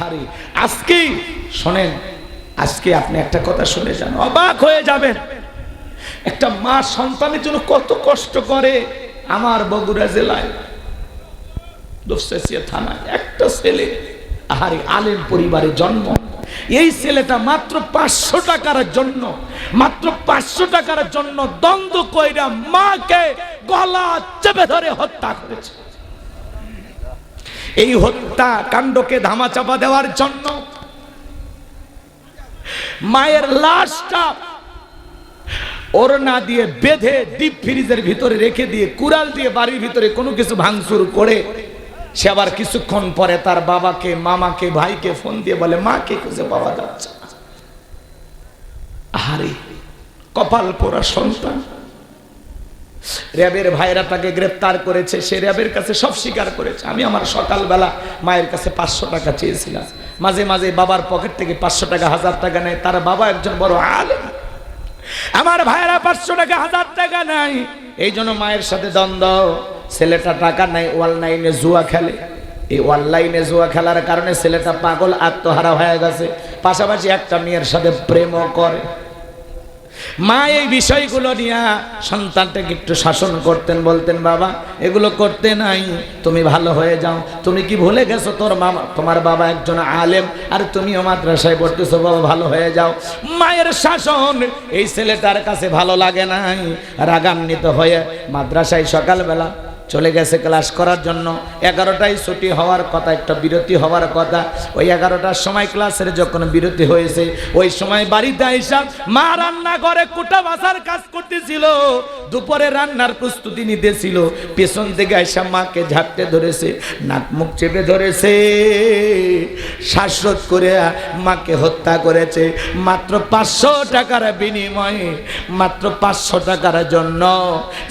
আহারে আজকে শোনেন, আজকে আপনি একটা কথা শুনে যান, অবাক হয়ে যাবেন। একটা মা সন্তানের জন্য কত কষ্ট করে। আমার বগুড়া জেলায় দোস্তেছিয়া থানায় একটা ছেলে, আহারে আলেম পরিবারে জন্ম, এই ছেলেটা মাত্র 500 টাকার জন্য, মাত্র 500 টাকার জন্য দ্বন্দ্ব কইরা মাকে গলা চেপে ধরে হত্যা করেছে। এই হত্যা কাণ্ডকে ধামাচাপা দেওয়ার জন্য মায়ের লাশটা ওড়না দিয়ে বেঁধে ডিপ ফ্রিজের ভিতরে রেখে দিয়ে কুড়াল দিয়ে বাড়ির ভিতরে কোনো কিছু ভাঙচুর করে সে আবার কিছুক্ষণ পরে তার বাবাকে, মামাকে, ভাইকে ফোন দিয়ে বলে মাকে খুঁজে পাওয়া যাচ্ছে না। আরে কপাল পোড়া সন্তান। র্যাবের ভাইরা তাকে গ্রেফতার করেছে, সে র্যাবের কাছে সব স্বীকার করেছে। আমি আমার সকালবেলা মায়ের কাছে 500 টাকা চেয়েছিলাম। মাঝে মাঝে বাবার পকেট থেকে 500 টাকা 1000 টাকা নেয়, তার বাবা একজন বড় আলেম। আমার ভাইরা 500 টাকা 1000 টাকা নাই, এই জন্য মায়ের সাথে দ্বন্দ্ব। ছেলেটা টাকা নাই, অনলাইনে জুয়া খেলে। এই অনলাইনে জুয়া খেলার কারণে ছেলেটা পাগল, আত্মহারা হয়ে গেছে। পাশাপাশি একটা মেয়ের সাথে প্রেমও করে। মা এই বিষয়গুলো নিয়ে সন্তানটাকে একটু শাসন করতেন, বলতেন বাবা এগুলো করতে নাই, তুমি ভালো হয়ে যাও। তুমি কি ভুলে গেছো তোমার বাবা একজন আলেম আর তুমিও মাদ্রাসায় পড়তেছো, বাবা ভালো হয়ে যাও। মায়ের শাসন এই ছেলেটার কাছে ভালো লাগে নাই, রাগান্বিত হয়ে মাদ্রাসায় সকালবেলা চলে গেছে ক্লাস করার জন্য। 11টায় ছুটি হওয়ার কথা, একটা বিরতি হওয়ার কথা। ওই 11টার সময় ক্লাসের যখন বিরতি হয়েছে, ওই সময় বাড়িতে আইসা মা রান্না করে কুটা বাছার কাজ করতেছিল, দুপুরে রান্নার প্রস্তুতি নিতেছিল। পেছন থেকে আইসা মাকে ঝাপটে ধরেছে, নাক মুখ চেপে ধরেছে, শ্বাসরোধ করে মাকে হত্যা করেছে। মাত্র 500 টাকার বিনিময়ে, মাত্র 500 টাকার জন্য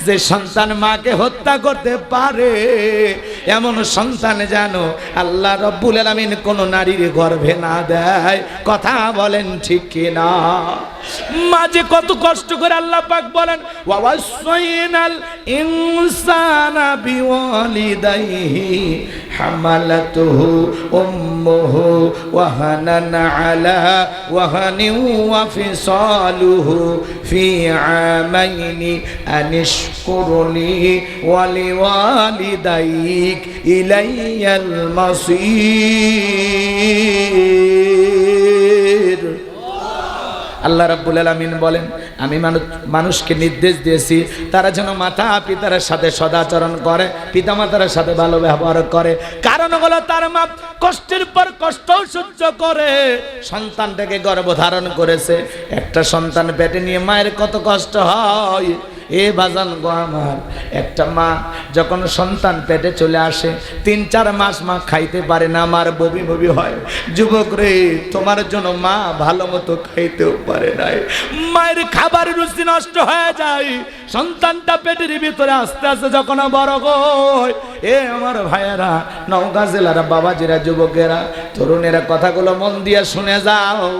যে সন্তান মাকে হত্যা করতে পারে, এমন সন্তান যেন আল্লাহ রাব্বুল আলামিন কোন নারীর গর্ভে না দেয়। কথা বলেন ঠিক কি না? মা যে কত কষ্ট করে, আল্লাহ পাক বলেন ওয়াসাইনাল ইনসানা বিওয়ালিদাইহি হামালাতুহু উম্মুহু ওয়াহানান আলা ওয়াহানিন ওয়া ফিসালুহু ফি আমাইনি আনিশকুরনি ওয়া লিওয়ালিদাইক ইলাইয়াল মাসির। আল্লাহ রাব্বুল আলামিন বলেন আমি মানুষকে নির্দেশ দিয়েছি তারা যেন মাতা পিতার সাথে সদাচরণ করে, পিতামাতার সাথে ভালো ব্যবহার করে। কারণ হলো তার মা কষ্টের পর কষ্ট সহ্য করে সন্তানটাকে গর্ভধারণ করেছে। একটা সন্তান পেটে নিয়ে মায়ের কত কষ্ট হয়। এ বাজান গো আমার, একটা মা যখন সন্তান পেটে চলে আসে 3-4 মাস মা খাইতে পারে না, আমার বমি বমি হয়। যুবক রে, তোমার জন্য মা ভালো মতো খাইতেও পারে নাই, মায়ের খাবার রুচি নষ্ট হয়ে যায়। সন্তানটা পেটের ভিতরে আস্তে আস্তে যখন বড় হয়, এ আমার ভাইয়েরা, নওগাঁ জেলার বাবাজিরা, যুবকেরা, তরুণেরা, কথাগুলো মন দিয়ে শুনে যাও।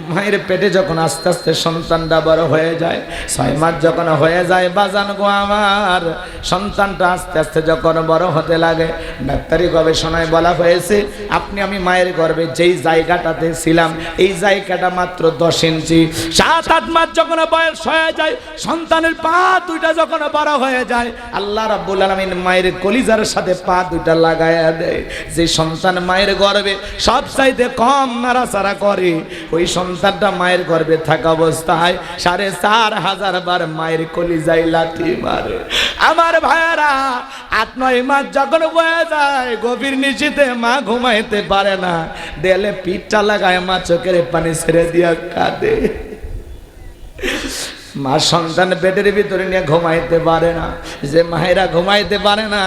মায়ের পেটে যখন আস্তে আস্তে সন্তানটা বড় হয়ে যায়, 6 মাস যখন হয়ে যায় বাজান গো আমার, সন্তানটা আস্তে আস্তে যখন বড় হতে লাগে, ডাক্তারি গবেষণায় বলা হয়েছে আপনি আমি মায়ের গর্ভে যেই জায়গাটাতে ছিলাম এই জায়গাটা মাত্র 10 ইঞ্চি। 7-8 মাস যখন বয়স হয়ে যায়, সন্তানের পা দুইটা যখন বড় হয়ে যায়, আল্লাহ রাব্বুল আলামিন মায়ের কলিজার সাথে পা দুইটা লাগায়া দেয়। যে সন্তান মায়ের গর্ভে সবচাইতে কম নাড়াচাড়া করে, ওই সন্তানটা মায়ের গর্ভে থাকা অবস্থায় 4500 বার মায়ের কলিজায় লাথি মারে। আমার ভাইয়েরা, 8-9 মাস যখন হয়ে যায়, গভীর নিশীথে মা ঘুমাইতে পারে না, দেয়ালে পিঠটা লাগায় মা চোখের পানি ছেড়ে দিয়া কাঁদে। মা সন্তান পেটের ভিতরে নিয়ে ঘুমাইতে পারে না। যে মায়েরা ঘুমাইতে পারে না,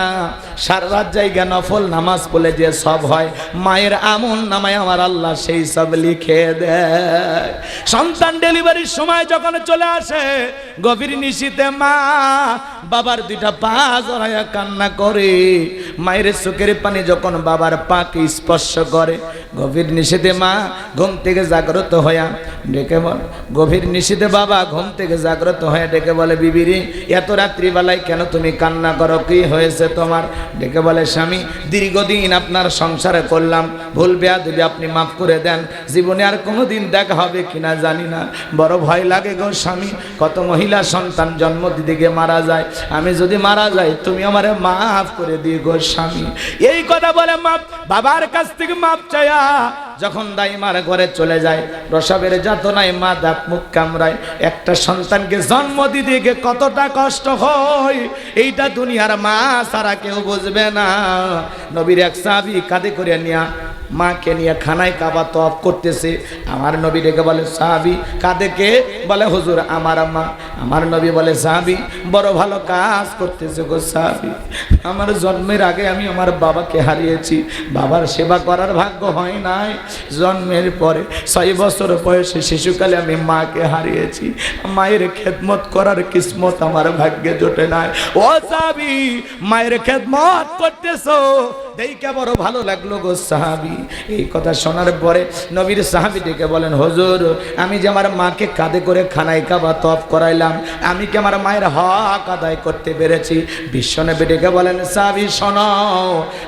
সারা রাত জায়গা নফল নামাজ পড়লে যে সব হয়, মায়ের আমল নামায় আমার আল্লাহ সেই সব লিখে দেয়। সন্তান ডেলিভারির সময় যখন চলে আসে, গভীর নিশীথে মা বাবার 2টা পা জড়াইয়া কান্না করে। মায়ের চোখের পানি যখন বাবার পাকে স্পর্শ করে, গভীর নিশীথে মা ঘুম থেকে জাগ্রত হইয়া ডেকে বল, গভীর নিশীথে বাবা ঘুম থেকে জাগ্রত হয়ে ডেকে বলে, বিবিরি এত রাত্রিবেলায় কেন তুমি কান্না করো, কি হয়েছে তোমার? ডেকে বলে, স্বামী দীর্ঘদিন আপনার সংসারে করলাম, ভুল বেয়াদবি আপনি মাফ করে দেন, জীবনে আর কোনোদিন দেখা হবে কিনা জানি না, বড় ভয় লাগে গো স্বামী। কত মহিলা সন্তান জন্ম দিতে গিয়ে মারা যায়, আমি যদি মারা যাই তুমি আমারে মাফ করে দিও গো স্বামী। এই কথা বলে মাপ বাবার কাছ থেকে মাপ চায়া যখন দাইমার ঘরে চলে যায়, প্রসবের যাতনায় মা দাঁত মুখ কামড়ায়। একটা সন্তানকে জন্ম দিতে গিয়ে কতটা কষ্ট হয় এইটা দুনিয়ার মা সারা কেউ বুঝবে না। নবীর এক সাহাবী কাঁধে করে নিয়া মাকে নিয়ে খানায় কাবা তওয়াফ করতেছে। আমার নবী ডেকে বলে, সাহাবী কাঁধে কে? বলে, হুজুর আমার আম্মা। আমার নবী বলে, সাহাবী বড় ভালো কাজ করতেছে গো সাহাবী, আমার জন্মের আগে আমি আমার বাবাকে হারিয়েছি, বাবার সেবা করার ভাগ্য হয় নাই, জন্মের পরে 6 বছর বয়সে শিশুকালে আমি মাকে হারিয়েছি, মায়ের খেদমত করার কিসমত আমার ভাগ্যে জোটে নাই। ও সাহাবী মায়ের খেদমত করতেছো দেখে বড় ভালো লাগলো গো সাহাবী। এই কথা শোনার পরে নবীর সাহাবী ডেকে বলেন, হুজুর আমি যে আমার মাকে কাঁধে করে খানায় কাবা তওয়াফ করাইলাম, আমি কি আমার মায়ের হক আদায় করতে পেরেছি? বিশ্বনবী ডেকে বলেন, সাহাবী শোনো,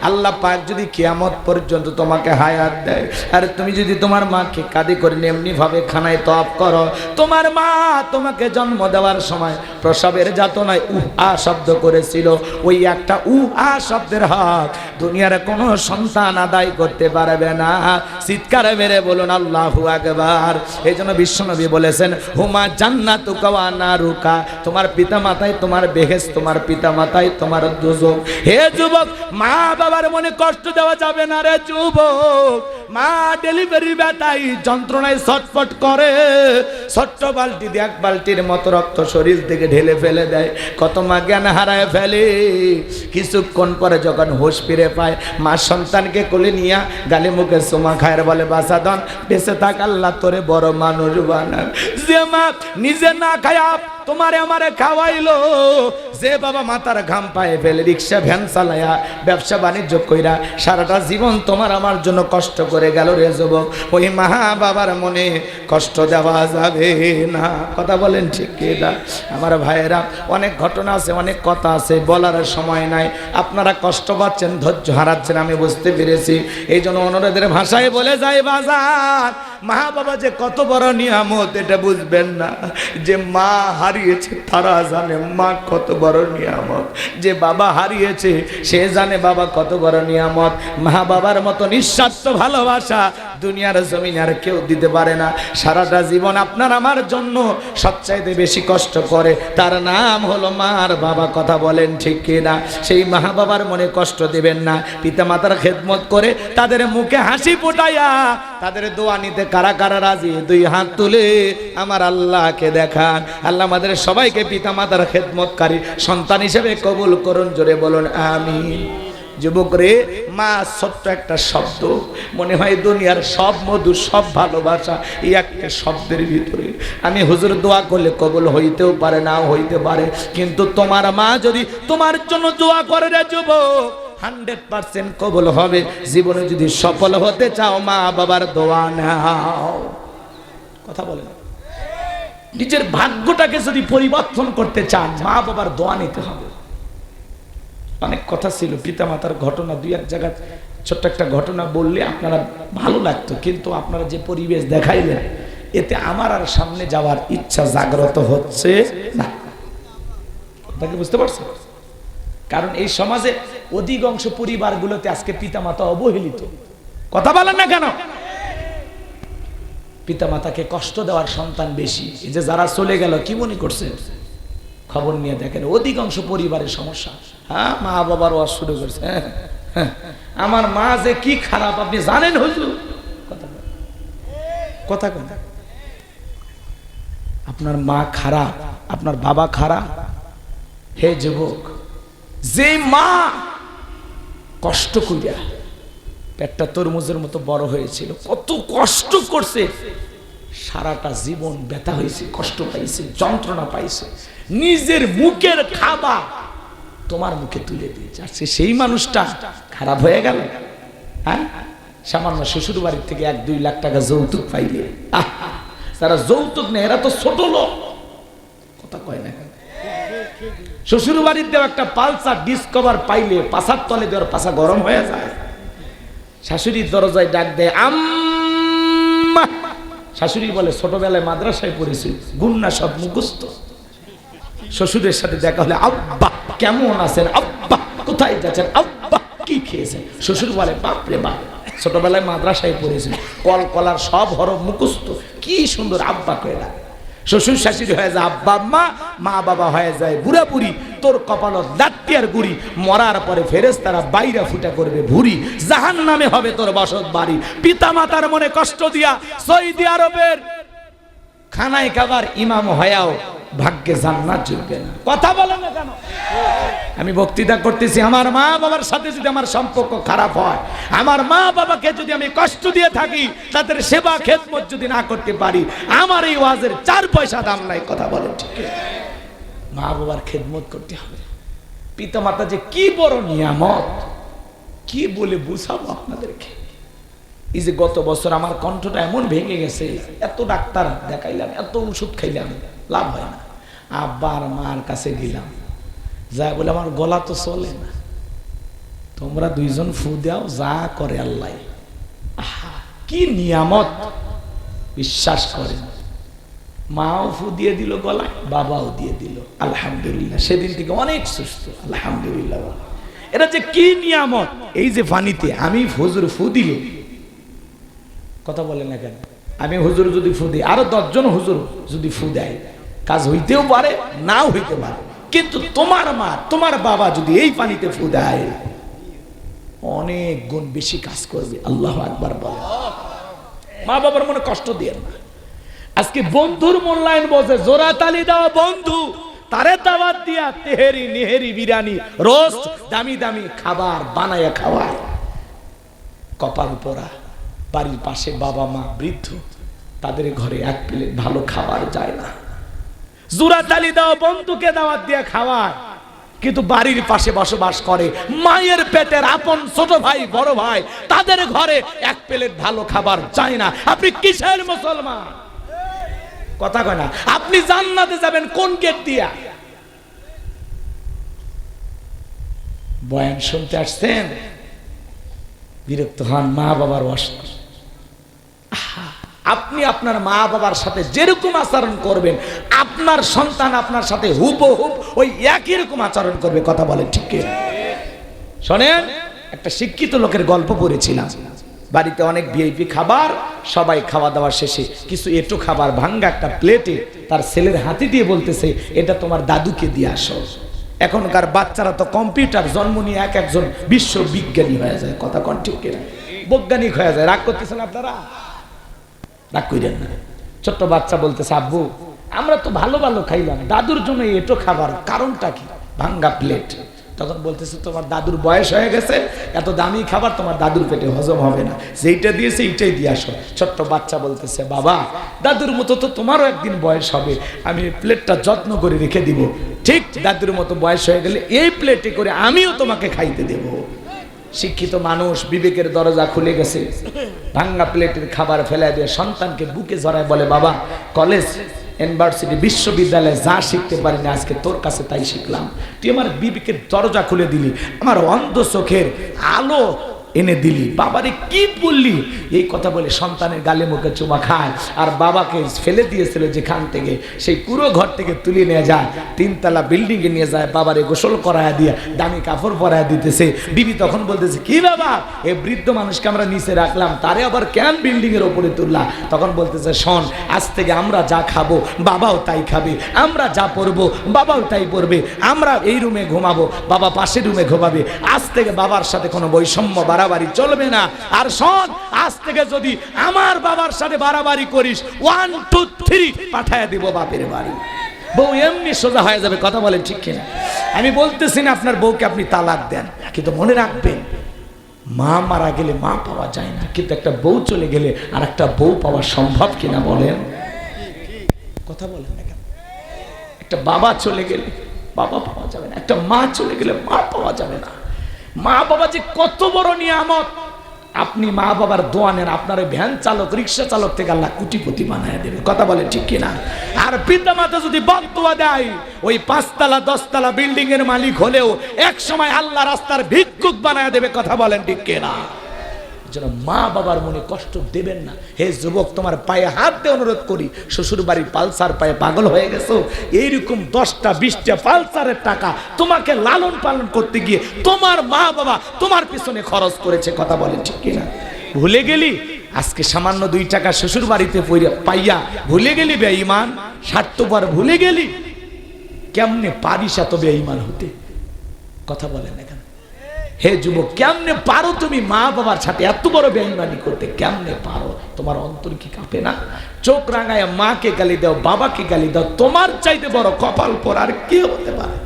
আল্লাহ পাক যদি কিয়ামত পর্যন্ত তোমাকে হায়াত দেয় আর তুমি যদি তোমার মাকে কাঁধে করে এমনি ভাবে খানায় তওয়াফ করো, তোমার মা তোমাকে জন্ম দেওয়ার সময় প্রসবের যাতনায় উহা শব্দ করেছিল, ওই একটা উহা শব্দের হক দুনিয়ার কোনো সন্তান আদায় করতে পারবে না। চিৎকার মেরে বলুন আল্লাহু আকবার। এই জন্য বিশ্বনবী বলেছেন, হুমা জান্নাতুকা ওয়া নারুকা, তোমার পিতামাতাই তোমার বেহেশত, তোমার পিতামাতাই তোমার দোজখ। হে যুবক, মা বাবার মনে কষ্ট দেওয়া যাবে না রে যুবক। মা ডেলিভারি ব্যথায় যন্ত্রণায় ছটফট করে, ছোট্ট বালতি দিয়ে 1 বালতির মতো রক্ত শরীর থেকে ঢেলে ফেলে দেয়, কত মা জ্ঞান হারায় ফেলে। কিছুক্ষণ পরে যখন হুঁশ ফিরে পায়, মা সন্তানকে কোলে নিয়ে গালে মুখে চুমা খায়, বলে, বাসাদন বেঁচে থাক, আল্লাহ তোরে বড় মানুষ বানান। যে মা নিজে না খায়া তোমারে আমারে খাওয়াইলো, যে বাবা মাথার ঘাম পায়ে ফেলে রিক্সা ভ্যান চালায়া ব্যবসা বাণিজ্য কইরা সারাটা জীবন তোমার আমার জন্য কষ্ট করে গেল রে যুবক, ওই মা বাবার মনে কষ্ট দেওয়া যাবে না। কথা বলেন ঠিক কিনা? আমার ভাইয়েরা, অনেক ঘটনা আছে, অনেক কথা আছে, বলার সময় নাই। আপনারা কষ্ট পাচ্ছেন, ধৈর্য হারাচ্ছেন, আমি বুঝতে পেরেছি। এই জন্য অনুরোধের ভাষায় বলে যাই, বাজার মা বাবা যে কত বড় নিয়ামত এটা বুঝবেন না। যে মা হারিয়েছে তারা জানে মা কত বড় নিয়ামত, যে বাবা হারিয়েছে সে জানে বাবা কত বড় নিয়ামত। মা বাবার মতো নিঃস্বার্থ ভালোবাসা দুনিয়ার জমিনে আর কেউ দিতে পারে না। সারাটা জীবন আপনার আমার জন্য সবচাইতে বেশি কষ্ট করে, তার নাম হলো মার বাবা। কথা বলেন ঠিক কিনা? সেই মা বাবার মনে কষ্ট দিবেন না। পিতা মাতার খেদমত করে তাদের মুখে হাসি ফোটাইয়া তাদের দোয়া নিতে কারা কারা রাজি? 2 হাত তুলে আমার আল্লাহকে দেখান। আল্লাহ আমাদের সবাইকে পিতা মাতার খেদমতকারী সন্তান হিসেবে কবুল করুন। জোরে বলুন আমিন। যুবক রে, মা ছোট্ট একটা শব্দ, মনে হয় দুনিয়ার সব মধু সব ভালোবাসা এই একটা শব্দের ভিতরে। আমি হুজুর দোয়া করলে কবুল হইতেও পারে, নাও হইতে পারে, কিন্তু তোমার মা যদি তোমার জন্য দোয়া করে রে যুবক, 100% কবুল হবে। জীবনে যদি সফল হতে চাও, মা বাবার দোয়া নাও। কথা বলে না, নিজের ভাগ্যটাকে যদি পরিবর্তন করতে চান, মা বাবার দোয়া নিতে হবে। অনেক কথা ছিল, পিতা মাতার ঘটনা 2-1 জায়গায় ছোট্ট একটা ঘটনা বললে আপনারা ভালো লাগতো, কিন্তু আপনারা যে পরিবেশ দেখাইলেন এতে আমার আর সামনে যাওয়ার ইচ্ছা জাগ্রত হচ্ছে না। কথাকে বুঝতে পারছেন? কারণ এই সমাজে অধিকাংশ পরিবারগুলোতে আজকে পিতা মাতা অবহেলিত। কথা বলেন না কেন? পিতা মাতাকে কষ্ট দেওয়ার সন্তান বেশি। এই যে যারা চলে গেল, কি মনে করছে? খবর নিয়ে দেখেন অধিকাংশ পরিবারের সমস্যা। হ্যাঁ, মা বাবার ওয়াজ শুরু করছে, হ্যাঁ আমার মা যে কি খারাপ আপনি জানেন হুজুর? কথা কথা আপনার মা খারাপ, আপনার বাবা খারাপ। হে যুবক, যে মা কষ্ট করিয়া পেটটা তরমুজের মতো বড় হয়েছিল, কত কষ্ট করছে, সারাটা জীবন ব্যথা হয়েছে, কষ্ট পাইছে, যন্ত্রণা পাইছে, নিজের মুখের খাবার তোমার মুখে তুলে দিয়েছে, আর সেই মানুষটা খারাপ হয়ে গেল। হ্যাঁ, সামান্য শ্বশুর বাড়ির থেকে 1-2 লাখ টাকা যৌতুক পাইলে, যারা যৌতুক নেই এরা তো ছোট লোক, কথা কয় না কেন? শ্বশুর বাড়িতেও একটা পালসার ডিসকভার পাইলে পাছার তলে দেওয়ার পাছা গরম হয়ে যায়। শাশুড়ির দরজায় ডাক দেয় আম্মা। শাশুড়ি বলে ছোটবেলায় মাদ্রাসায় পড়েছি, গুন্না সব মুখস্থ। শ্বশুরের সাথে দেখা হলে আব্বা কেমন আছেন, আব্বা কোথায় যাচ্ছেন, আব্বা কি খেয়েছেন? শ্বশুর বলে বাপরে বাপ, ছোটবেলায় মাদ্রাসায় পড়েছি, কল কলার সব হরফ মুখস্থ, কি সুন্দর আব্বা কয়ে ডাকে। শ্বশুর শাশুড়ি হয়ে যায় আব্বা আম্মা, মা বাবা হয়ে যায় বুড়া বুড়ি। তোর কপালত লাত্তিয়ার গুড়ি, মরার পরে ফেরেশতারা বাইরা ফুটা করবে ভুরি। জাহান্নামে হবে তোর বসত বাড়ি। পিতা মাতার মনে কষ্ট দিয়া সৌদি আরবের খানায় খাবার ইমাম হয়াও ভাগ্যে জান্নাত জুটবে না। কথা বলে না কেন? আমি বক্তৃতা করতেছি, আমার মা বাবার সাথে যদি আমার সম্পর্ক খারাপ হয়, আমার মা বাবাকে যদি আমি কষ্ট দিয়ে থাকি, তাদের সেবা খেদমত যদি না করতে পারি, আমার এই ওয়াজের 4 পয়সা দাম নাই। কথা বলেন ঠিক? মা বাবার খেদমত করতে হবে। পিতা মাতা যে কি বড় নিয়ামত, কি বলে বুঝাবো আপনাদেরকে। এই যে গত বছর আমার কণ্ঠটা এমন ভেঙে গেছে, এত ডাক্তার দেখাইলাম, এত ওষুধ খাইলাম, লাভ হয় না। আব্বা আর মার কাছে গেলাম, যা বলে আমার গলা তো চলে না, তোমরা দুইজন ফু দাও, যা করে আল্লাহ। আহা কি নিয়ামত, বিশ্বাস করেন। মাও ফু দিয়ে দিল গলায়, বাবাও দিয়ে দিল, আলহামদুলিল্লাহ। সেদিন থেকে অনেক সুস্থ, আলহামদুলিল্লাহ। এটা যে কি নিয়ামত। এই যে পানিতে আমি হুজুর ফু দিল, কথা বলে না কেন? আমি হুজুর যদি ফু দিই, আরো 10 জন হুজুর যদি ফু দেয়, কাজ হইতেও পারে, নাও হইতে পারে। কিন্তু তোমার মা তোমার বাবা যদি এই পানিতে ফু দেয়, অনেক গুণ বেশি কাজ করবে। আল্লাহু আকবার বলে। মা বাবার মনে কষ্ট দিয়ে না। আজকে বন্ধুর মূল্যায়ন বসে, জোড়া তালি দাও বন্ধু, তারে দাওয়াত দিয়া তেহেরি নেহেরি বিরিয়ানি রোস্ট দামি দামি খাবার বানায়া খাওয়ায়। কপাল পোড়া। বাড়ির পাশে বাবা মা বৃদ্ধ, তাদের ঘরে 1 প্লেট ভালো খাবার যায় না। জোড়া তালি দাও বন্ধুকে দাওয়াত দিয়ে খাওয়ায়, কিন্তু বাড়ির পাশে বসবাস করে মায়ের পেটের আপন ছোট ভাই বড় ভাই, তাদের ঘরে 1 প্লেট ভালো খাবার চায় না। আপনি কিসের মুসলমান? কথা কয় না। আপনি জান্নাতে যাবেন কোন গেট দিয়া? বয়ান শুনতে আসছেন, বিরক্ত হন মা বাবার অসুখ। আপনি আপনার মা বাবার সাথে যেরকম আচরণ করবেন, আপনার সন্তান আপনার সাথে হুবহুব ওই একই রকম আচরণ করবে। কথা বলেন ঠিক কি? শোনেন, একটা শিক্ষিত লোকের গল্প পড়েছিলাম। বাড়িতে অনেক ভিআইপি খাবার, সবাই খাওয়া দাওয়া শেষে কিছু এঁটো খাবার ভাঙ্গা একটা প্লেটে তার ছেলের হাতে দিয়ে বলতেছে, এটা তোমার দাদুকে দিয়ে আসো। এখনকার বাচ্চারা তো কম্পিউটার, জন্ম নিয়ে এক একজন বিশ্ববিজ্ঞানী হয়ে যায়। কথা কন ঠিক কিনা? বৈজ্ঞানিক হয়ে যায়। রাগ করতেছেন আপনারা? রাগ করেন না। ছোট্ট বাচ্চা বলতেছে, আব্বু আমরা তো ভালো ভালো খাইলাম, দাদুর জন্য এটো খাবার, কারণটা কি? ভাঙ্গা প্লেট। তখন বলতেছে, তোমার দাদুর বয়স হয়ে গেছে, এত দামি খাবার তোমার দাদুর পেটে হজম হবে না, যেইটা দিয়েছে এইটাই দিয়ে আসো। ছোট্ট বাচ্চা বলতেছে, বাবা দাদুর মতো তো তোমারও একদিন বয়স হবে, আমি এই প্লেটটা যত্ন করে রেখে দিব, ঠিক দাদুর মতো বয়স হয়ে গেলে এই প্লেটে করে আমিও তোমাকে খাইতে দেব। শিক্ষিত মানুষ, বিবেকের দরজা খুলে গেছে, ভাঙ্গা প্লেটের খাবার ফেলায় দিয়ে সন্তানকে বুকে জড়ায় বলে, বাবা কলেজ ইউনিভার্সিটি বিশ্ববিদ্যালয়ে যা শিখতে পারি না, আজকে তোর কাছে তাই শিখলাম। তুই আমার বিবেকের দরজা খুলে দিলি, আমার অন্ধ চোখের আলো এনে দিলি। বাবারে কি বললি? এই কথা বলে সন্তানের গালে মুখে চুমা খায়, আর বাবাকে ফেলে দিয়েছিল যেখান থেকে, সেই পুরো ঘর থেকে তুলে নিয়ে যায়, 3 তলা বিল্ডিং এ নিয়ে যায়, বাবারে গোসল করায় দিয়ে দামি কাপড় পরায় দিতেছে। বিবি তখন বলতেছে, কি বাবা এই বৃদ্ধ মানুষকে আমরা নিচে রাখলাম, তারে আবার কেন বিল্ডিং এর উপরে তুললা? তখন বলতেছে, শোন, আজ থেকে আমরা যা খাবো বাবাও তাই খাবে, আমরা যা পরবো বাবাও তাই পরবে, আমরা এই রুমে ঘুমাবো, বাবা পাশের রুমে ঘুমাবে, আজ থেকে বাবার সাথে কোনো বৈষম্য বাড়াবাড়ি চলবে না। আর শোন, আজ থেকে যদি আমার বাবার সাথে বাড়াবাড়ি করিস, 1 2 3 পাঠায় দিব বাপের বাড়ি। বউ এমনি সোজা হয়ে যাবে। কথা বলেন ঠিক কিনা? আমি বলতেছি না আপনার বউকে আপনি তালাক দেন, কিন্তু মনে রাখবেন, মা মারা গেলে মা পাওয়া যায় না, কিন্তু একটা বউ চলে গেলে আর একটা বউ পাওয়া সম্ভব কিনা বলেন? কথা বলেন না কেন? একটা বাবা চলে গেলে বাবা পাওয়া যাবে না, একটা মা চলে গেলে মা পাওয়া যাবে না। মা বাবা যে কত বড় নিয়ামত, আপনি মা বাবার দোয়া নেন, আপনার ওই ভ্যান চালক রিক্সা চালক থেকে আল্লাহ কোটিপতি বানায় দেবে। কথা বলে ঠিক কিনা? আর পিতা মাতা যদি বদদোয়া দেয়, ওই 5 তলা 10 তলা বিল্ডিং এর মালিক হলেও এক সময় আল্লাহ রাস্তার ভিক্ষুক বানায় দেবে। কথা বলেন ঠিক কিনা? যেন মা বাবার মনে কষ্ট দেবেন না। হে যুবক, তোমার পায়ে হাত দিয়ে অনুরোধ করি, শ্বশুর বাড়ি পালসার পায়ে পাগল হয়ে গেছো, এইরকম 10টা 20টা পালসারের টাকা তোমাকে লালন পালন করতে গিয়ে তোমার মা বাবা তোমার পিছনে খরচ করেছে। কথা বলেন ঠিক কিনা? ভুলে গেলি আজকে সামান্য 2 টাকা শ্বশুর বাড়িতে পাইয়া ভুলে গেলি বেঈমান, স্বার্থপর ভুলে গেলি। কেমনে পারিস এত বেঈমান হতে? কথা বলেন না কেন? হে যুবক, কেমনে পারো তুমি মা বাবার সাথে এত বড় বেঈমানি করতে? কেমনে পারো? তোমার অন্তর কি কাঁপে না? চোখ রাঙায় মাকে গালি দাও, বাবাকে গালি দাও, তোমার চাইতে বড় কপাল পর আর কে হতে পারে?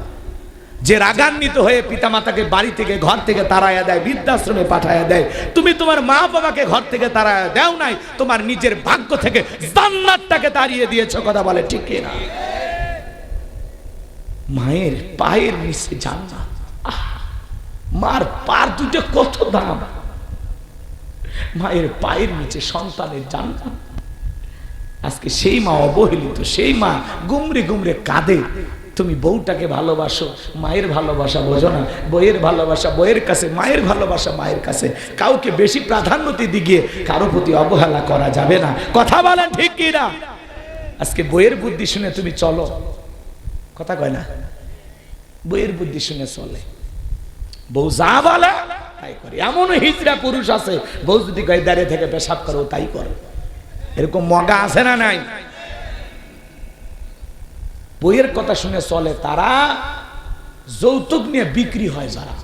যে রাগান্বিত হয়ে পিতা মাতাকে বাড়ি থেকে ঘর থেকে তাড়াইয়া দেয়, বৃদ্ধাশ্রমে পাঠাইয়া দেয়, তুমি তোমার মা বাবাকে ঘর থেকে তাড়াইয়া দেও নাই, তোমার নিজের ভাগ্য থেকে জান্নাতটাকে তাড়িয়ে দিয়েছো। কথা বলে ঠিক কিনা? মায়ের পায়ের নিচে জান্নাত। মার পার দুটো কত দাম! মায়ের পায়ের নিচে সন্তানের জান্নাত। আজকে সেই মা অবহেলিত, সেই মা গুমরে গুমরে কাঁদে। তুমি বউটাকে ভালোবাসো, মায়ের ভালোবাসা বোঝো না। বইয়ের ভালোবাসা বইয়ের কাছে, মায়ের ভালোবাসা মায়ের কাছে। কাউকে বেশি প্রাধান্য দিতে গিয়ে কারো প্রতি অবহেলা করা যাবে না। কথা বলেন ঠিক কিনা? আজকে বইয়ের বুদ্ধি শুনে তুমি চলো, কথা কয় না? বইয়ের বুদ্ধি শুনে চলে, বউ যা বলে তাই করে। এমন হিজড়া পুরুষ আছে, বউ যদি কয় দাঁড়িয়ে থেকে পেশাব করো তাই করে। এরকম মগা আছে না নাই? বইয়ের কথা শুনে চলে তারা। যৌতুক নিয়ে বিক্রি হয় যারা,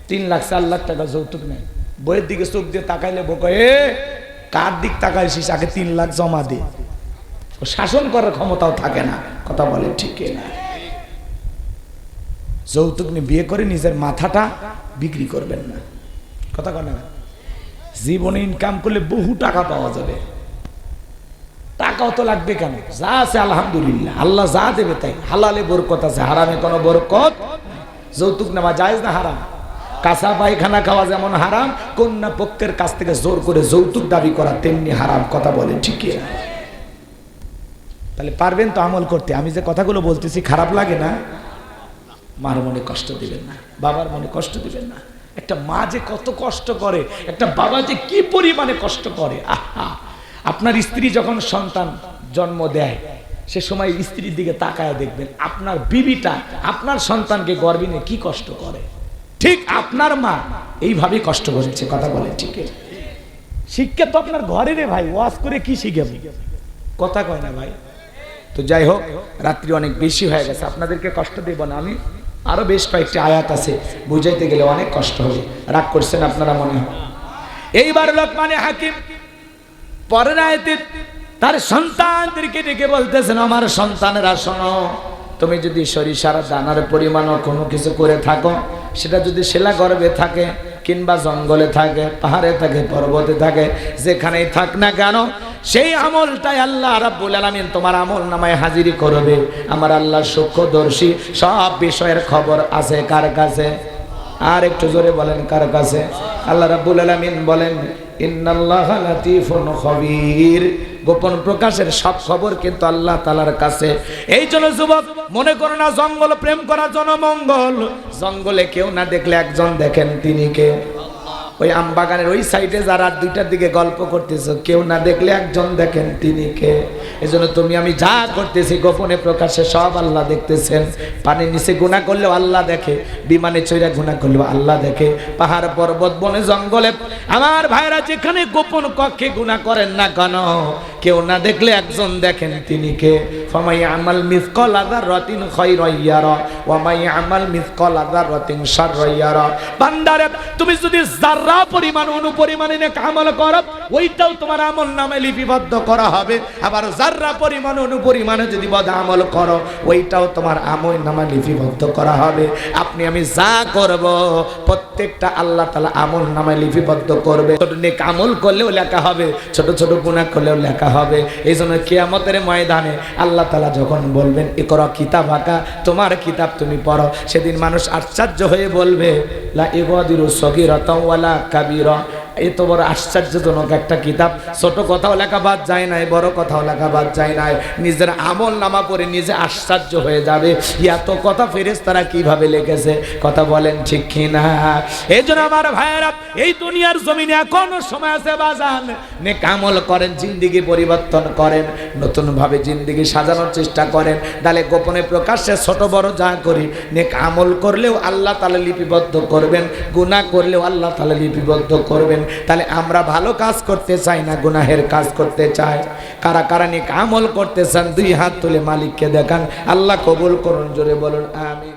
3 লাখ 4 লাখ টাকা যৌতুক নেয়, বইয়ের দিকে চোখ দিয়ে তাকাইলে বউ কয়, এ কার দিক তাকাইছিস, আগে 3 লাখ জমা দে। শাসন করার ক্ষমতাও থাকে না। কথা বলে ঠিক না? যৌতুক নিয়ে বিয়ে করে নিজের মাথাটা বিক্রি করবেন না। কথা কয় না? জীবনে ইনকাম করলে বহু টাকা পাওয়া যাবে, টাকাও তো লাগবে কেন? যা আছে আলহামদুলিল্লাহ, আল্লাহ যা দেবে তাই। হালালে বরকত আছে, হারামে কোনো বরকত। যৌতুক নেওয়া জায়েজ না হারাম? কাঁচা পায়খানা খাওয়া যেমন হারাম, কন্যা পক্ষের কাছ থেকে জোর করে যৌতুক দাবি করা তেমনি হারাম। কথা বলে ঠিকই? তাহলে পারবেন তো আমল করতে? আমি যে কথাগুলো বলতেছি খারাপ লাগে না? মার মনে কষ্ট দিবেন না, বাবার মনে কষ্ট দিবেন না। একটা মা যে কত কষ্ট করে, একটা বাবা যে কি পরিমাণে কষ্ট করে। আহা, আপনার স্ত্রী যখন সন্তান জন্ম দেয়, সে সময় স্ত্রীর দিকে তাকায় দেখবেন আপনার বিবিটা আপনার সন্তানকে গর্ভে নিয়ে কি কষ্ট করে। ঠিক আপনার মা এইভাবেই কষ্ট করেছে। কথা বলে ঠিক? শিক্ষা তো আপনার ঘরে রে ভাই, ওয়াজ করে কি শিখে? কথা কয় না ভাই? তো যাই হোক, রাত্রি অনেক বেশি হয়ে গেছে, আপনাদেরকে কষ্ট দেব না। আমি আরো বেশ কয়েকটি আয়াত আছে, বুঝাইতে গেলে অনেক কষ্ট হবে। রাগ করছেন আপনারা মনে হয়? এইবার লোকমানে হাকিম পরের আয়াতে তার সন্তানদেরকে ডেকে বলতেছেন, আমার সন্তানেরা শোনো, তুমি যদি সরিষার দানার পরিমাণও কোনো কিছু করে থাকো, সেটা যদি শিলা গর্ভে থাকে কিংবা জঙ্গলে থাকে, পাহাড়ে থাকে, পর্বতে থাকে, যেখানেই থাক না কেন, সেই আমলটাই আল্লাহ রাব্বুল আলামিন তোমার আমল নামায় হাজিরি করবে। আমার আল্লাহ সূক্ষ্মদর্শী, সব বিষয়ের খবর আছে কার কাছে? আর একটু জোরে বলেন, কার কাছে? আল্লাহ রাব্বুল আলামিন বলেন, ইন্নাল্লাহা লাতীফুন খবীর। গোপন প্রকাশের সব খবর কিন্তু আল্লাহ তাআলার কাছে। এই জন্য যুবক, মনে করো না জঙ্গল প্রেম করার জন্য মঙ্গল। জঙ্গলে কেউ না দেখলে একজন দেখেন, তিনি কে? ওই আমবাগানের ওই সাইডে যারা 2টার দিকে গল্প করতেছ, কেউ না দেখলে একজন দেখেন, তিনি কে? এজন্য তুমি আমি যা করতেছি গোপনে প্রকাশে সব আল্লাহ দেখতেছেন। পানির নিচে গুনাহ করলেও আল্লাহ দেখে, বিমানে চড়ে গুনাহ করলেও আল্লাহ দেখে, পাহাড় পর্বত বনে জঙ্গলে আমার ভাইরা যেখানে গোপন কক্ষে গুনাহ করেন না কেন, কেউ না দেখলে একজন দেখেন, তিনি কে? ফামাই আমাল মিসকাল যাররাতিন খায়রান ইয়ারা ওয়া মাই আমাল মিসকাল যাররাতিন শাররান ইয়ারা। বান্দারে, তুমি যদি যারা পরিমাণ অনুপরিমাণে নেক আমল করো, ওইটাও তোমার আমল নামে লিপিবদ্ধ করা হবে। আবার যারা পরিমাণ অনুপরিমাণে যদি বদ আমল করো, ওইটাও তোমার আমল নামে লিপিবদ্ধ করা হবে। আপনি আমি যা করব প্রত্যেকটা আল্লাহ তাআলা আমল নামে লিপিবদ্ধ করবে। ছোট নেক আমল করলেও লেখা হবে, ছোট ছোট গুনাহ করলেও লেখা হবে। এই জন্য কিয়ামতের ময়দানে আল্লাহ তাআলা যখন বলবেন, ইকরা কিতাবাকা, তোমার কিতাব তুমি পড়ো, সেদিন মানুষ আশ্চর্য হয়ে বলবে, লা ইগাদিরু সগীরাতাও ওয়ালা কাবীরা এত বড় আশ্চর্যজনক একটা কিতাব, ছোট কথাও লেখা বাদ যায় নাই, বড় কথাও লেখা বাদ যায় নাই। নিজের আমল নামা পড়ে নিজে আশ্চর্য হয়ে যাবে, এত কথা ফেরেশতারা কিভাবে লিখেছে। কথা বলেন ঠিক কিনা? এই জন্য আমার ভাইয়েরা, এই দুনিয়ার জমিনে এখনো সময় আছে বাজান, নেক আমল করেন, জিন্দেগি পরিবর্তন করেন, নতুন ভাবে জিন্দেগি সাজানোর চেষ্টা করেন। তাহলে গোপনে প্রকাশ্যে ছোট বড় যা করি, নেক আমল করলেও আল্লাহ তাআলা লিপিবদ্ধ করবেন, গুনাহ করলেও আল্লাহ তাআলা লিপিবদ্ধ করবেন। তাহলে আমরা ভালো কাজ করতে চাই না গুনাহের কাজ করতে চাই? কারা কারা নেক আমল করতে চান দুই হাত তুলে মালিককে দেখান, আল্লাহ কবুল করুন, জোরে বলুন আমিন।